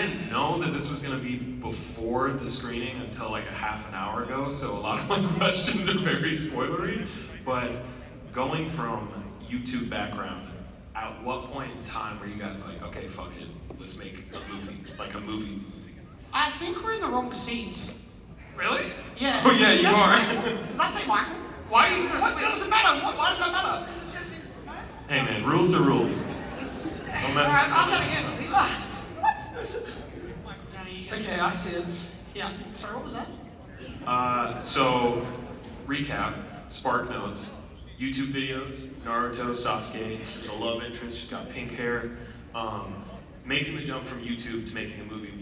I didn't know that this was going to be before the screening until like a half an hour ago, so a lot of my questions are very spoilery. But going from YouTube background, at what point in time were you guys like, okay, fuck it, let's make a movie, like a movie? I think we're in the wrong seats. Really? Yeah. Oh yeah, you are. Does that say Michael? Why are you going to say, what does it matter? Why does that matter? Hey man, rules are rules. Don't mess Alright, I'll with say it again, please. What? Okay, I see it. Yeah. Sorry, what was that? So, recap, Spark Notes, YouTube videos, Naruto, Sasuke, there's a love interest, she's got pink hair. Making the jump from YouTube to making a movie,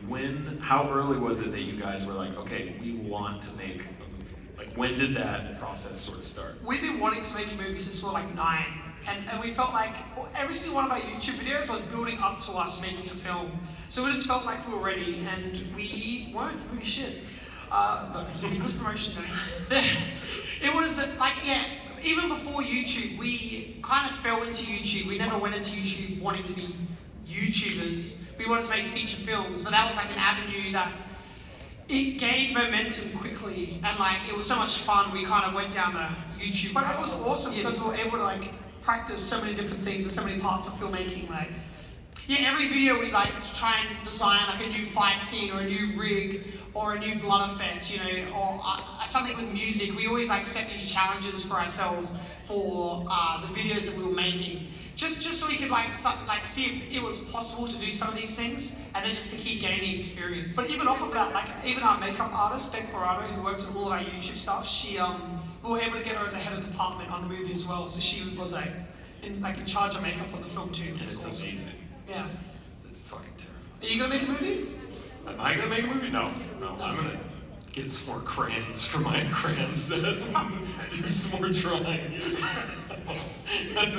how early was it that you guys were like, okay, we want to make a movie? Like, when did that process sort of start? We've been wanting to make a movie since we were like 9. And we felt like every single one of our YouTube videos was building up to us making a film. So we just felt like we were ready, and we weren't really shit. But good promotion though. It was like, yeah, even before YouTube, we kind of fell into YouTube. We never went into YouTube wanting to be YouTubers. We wanted to make feature films, but that was like an avenue that it gained momentum quickly, and like it was so much fun. We kind of went down the YouTube. But it was awesome because we were able to like practice so many different things and so many parts of filmmaking. Like, yeah, every video we like try and design like a new fight scene or a new rig or a new blood effect, you know, or something with music. We always like set these challenges for ourselves for the videos that we were making, just so we could like see if it was possible to do some of these things, and then just to keep gaining experience. But even off of that, like even our makeup artist, Beck Corrado, who worked on all of our YouTube stuff, we were able to get her as a head of department on the movie as well. So she was like in charge of makeup on the film too. And it's awesome. amazing. Yeah. It's fucking terrifying. Are you gonna make a movie? Am I gonna make a movie? No. I'm gonna get some more crayons for my crayon set. Do some more drawing. That's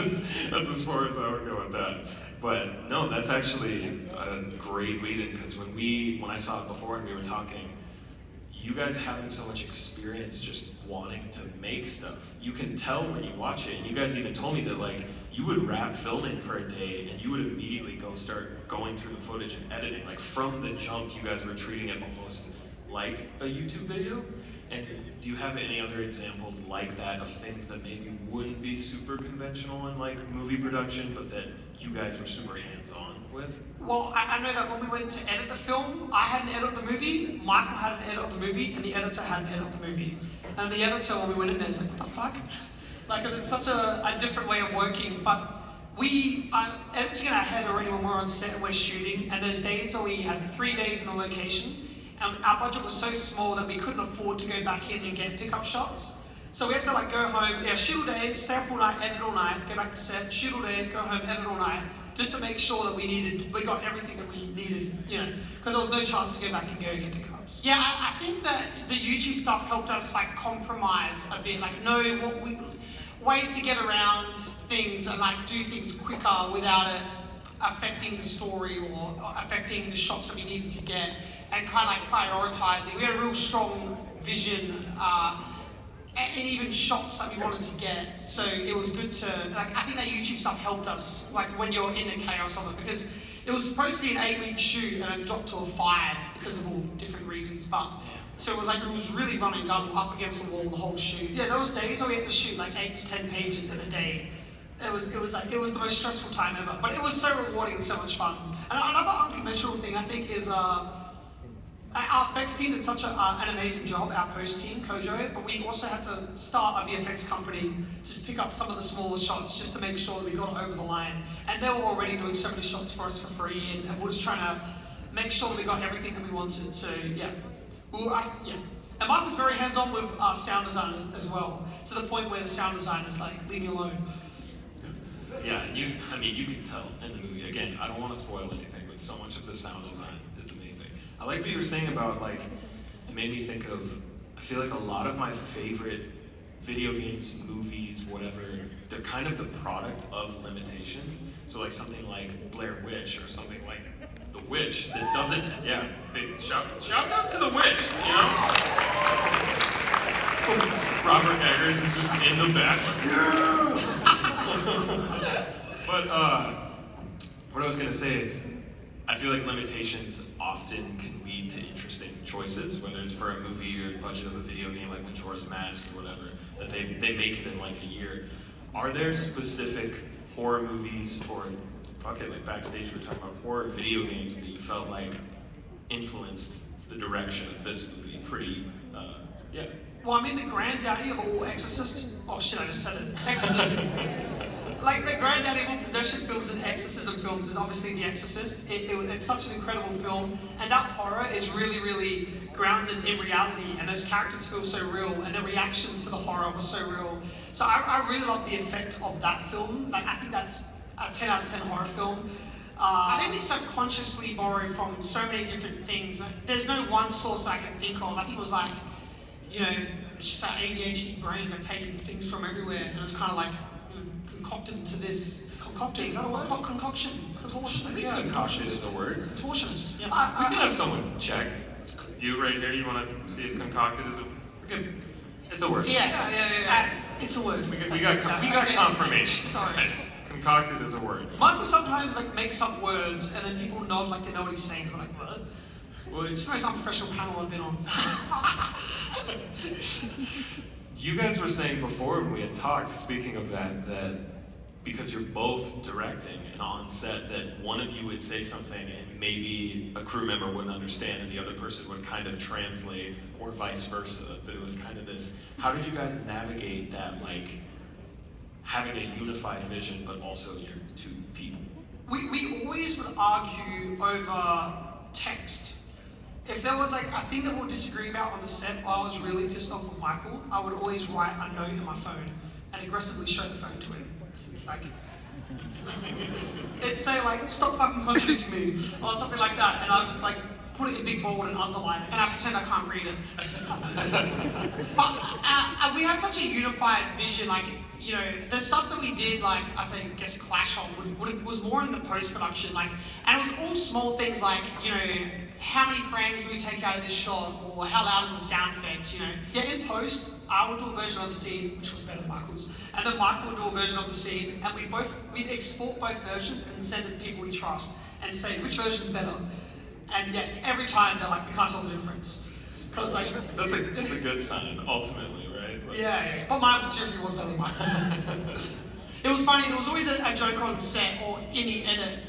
as far as I would go with that. But no, that's actually a great lead-in, because when I saw it before and we were talking, you guys having so much experience just wanting to make stuff. You can tell when you watch it, and you guys even told me that like you would wrap filming for a day and you would immediately start going through the footage and editing. Like from the jump, you guys were treating it almost like a YouTube video. And do you have any other examples like that of things that maybe wouldn't be super conventional in like movie production, but that you guys were super hands-on with? Well, I know that when we went to edit the film, I had an edit of the movie, Michael had an edit of the movie, and the editor had an edit of the movie. And the editor, when we went in there, was like, what the fuck? Like, cause it's such a different way of working, but we are editing in our head already when we're on set and we're shooting, and there's days where we had 3 days in the location, and our budget was so small that we couldn't afford to go back in and get pickup shots. So we had to like go home, shoot all day, stay up all night, edit all night, go back to set, shoot all day, go home, edit all night, just to make sure that we got everything that we needed, you know, because there was no chance to go back and go get pickups. Yeah, I think that the YouTube stuff helped us like compromise a bit, like know ways to get around things and like do things quicker without it affecting the story or affecting the shots that we needed to get, and kind of like prioritizing. We had a real strong vision and even shots that we wanted to get. So it was good to, like, I think that YouTube stuff helped us, like when you're in the chaos of it, because it was supposed to be an 8-week shoot and it dropped to a 5 because of all different reasons. But so it was really running gun up against the wall the whole shoot. Yeah, there was days where we had to shoot like 8 to 10 pages in a day. It was the most stressful time ever, but it was so rewarding and so much fun. And another unconventional thing I think is our effects team did such an amazing job, our post team, Kojo, but we also had to start a VFX company to pick up some of the smaller shots just to make sure that we got over the line. And they were already doing so many shots for us for free, and we're just trying to make sure that we got everything that we wanted. So yeah, And Mike was very hands-on with our sound design as well, to the point where the sound designer's like, leave me alone. Yeah, you can tell in the movie. Again, I don't want to spoil anything, but so much of the sound design is amazing. I like what you were saying about like, it made me think of, I feel like a lot of my favorite video games, movies, whatever, they're kind of the product of limitations. So like something like Blair Witch or something like The Witch that doesn't, big shout out to The Witch, you know? Robert Eggers is just in the back. But what I was gonna say is, I feel like limitations often often can lead to interesting choices, whether it's for a movie or budget of a video game like Majora's Mask or whatever, that they make it in like a year. Are there specific horror movies or, fuck it, like backstage we were talking about horror video games that you felt like influenced the direction of this movie pretty, yeah. Well, I mean, the granddaddy of all Exorcist. Oh shit, I just said it. Exorcism. Like the granddaddy of all possession films and exorcism films is obviously The Exorcist. It's such an incredible film, and that horror is really, really grounded in reality, and those characters feel so real, and the reactions to the horror were so real. So I really love the effect of that film. Like I think that's a 10 out of 10 horror film. I think we subconsciously borrow from so many different things. Like, there's no one source I can think of. I think it was like, you know, it's just our ADHD brains are taking things from everywhere, and it's kind of like concocted into this. Concocted, is that a word? Concoction. Contortion. I think concoction is a word. Contortionist. Yeah. We can have someone check. You right here, you want to see if concocted is a... Good. It's a word. Yeah. It's a word. We got confirmation. Sorry. Yes. Concocted is a word. Michael sometimes like makes up words, and then people nod like they know what he's saying. They're like, what? Well, It's the most unprofessional panel I've been on. You guys were saying before when we had talked, speaking of that because you're both directing and on set, that one of you would say something and maybe a crew member wouldn't understand and the other person would kind of translate, or vice versa. That it was kind of this, how did you guys navigate that, like, having a unified vision but also you're two people? We always would argue over text. If there was like a thing that we would disagree about on the set, I was really pissed off with Michael, I would always write a note in my phone and aggressively show the phone to him. Like, it'd say like, stop fucking contradicting me, or something like that, and I would just like put it in big bold and underline it, and I pretend I can't read it. But we had such a unified vision, like, you know, the stuff that we did, like, I guess clash on, was more in the post-production, like, and it was all small things like, you know, how many frames do we take out of this shot, or how loud is the sound effect, you know. Yeah, in post, I would do a version of the scene, which was better than Michael's, and then Michael would do a version of the scene, and we'd export both versions and send it to people we trust, and say, which version's better? And yeah, every time they're like, we can't tell the difference. Because like... That's a good sign, ultimately, right? Like, yeah. But mine seriously was better than mine. It was funny, there was always a joke on set or in the edit.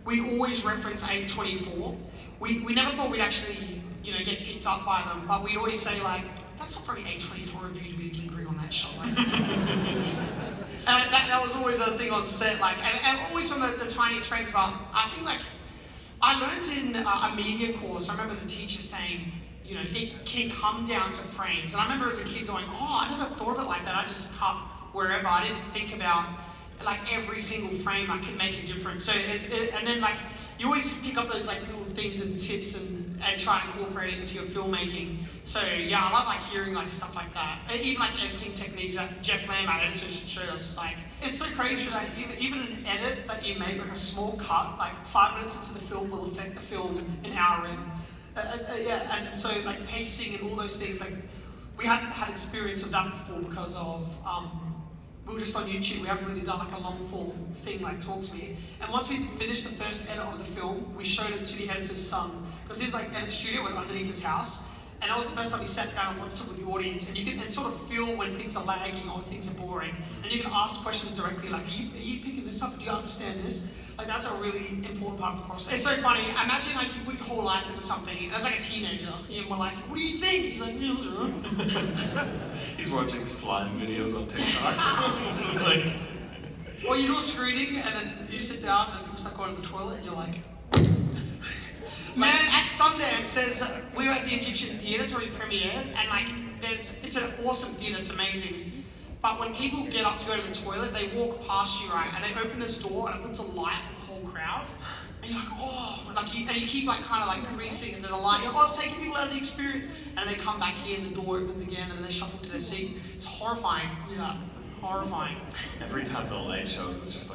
We always reference A24. We never thought we'd actually, you know, get picked up by them, but we'd always say like, that's not very A24 of you to be lingering on that shot. Like. And that was always a thing on set, like, and always from the tiniest frames. But I think like, I learned in a media course, I remember the teacher saying, you know, it can come down to frames. And I remember as a kid going, oh, I never thought of it like that. I just cut wherever. I didn't think about like every single frame like can make a difference. So and then like you always pick up those like little things and tips and try to incorporate it into your filmmaking. So yeah, I love like hearing like stuff like that. And even like editing techniques that Jeff Lamb, our editor, showed us. Like it's so crazy that even an edit that you make, like a small cut, like 5 minutes into the film will affect the film an hour in. Yeah, and so like pacing and all those things, like we hadn't had experience of that before because of we were just on YouTube. We haven't really done like a long form thing like Talk to Me. And once we finished the first edit of the film, we showed it to the editor's son, because his like edit studio was underneath his house. And that was the first time we sat down and watched it with the audience, and you can sort of feel when things are lagging or when things are boring. And you can ask questions directly, like, are you picking this up? Do you understand this? Like, that's a really important part of the process. It's so funny. Imagine, like, you put your whole life into something as, like, a teenager, and we're like, what do you think? He's like, yeah, that's right. He's watching slime videos on TikTok. Like... Or you do a screening, and then you sit down, and you start going to the toilet, and you're like... Man, at Sundance, we were at the Egyptian Theatre, it's already premiered, and like, it's an awesome theatre, it's amazing. But when people get up to go to the toilet, they walk past you, right, and they open this door, and it puts a light on the whole crowd, and you're like, oh, like and you keep like kind of like greasing, and then the light, you're like, oh, it's taking people out of the experience, and they come back in, the door opens again, and then they shuffle to their seat. It's horrifying. Yeah, horrifying. Every time the light shows, it's just like,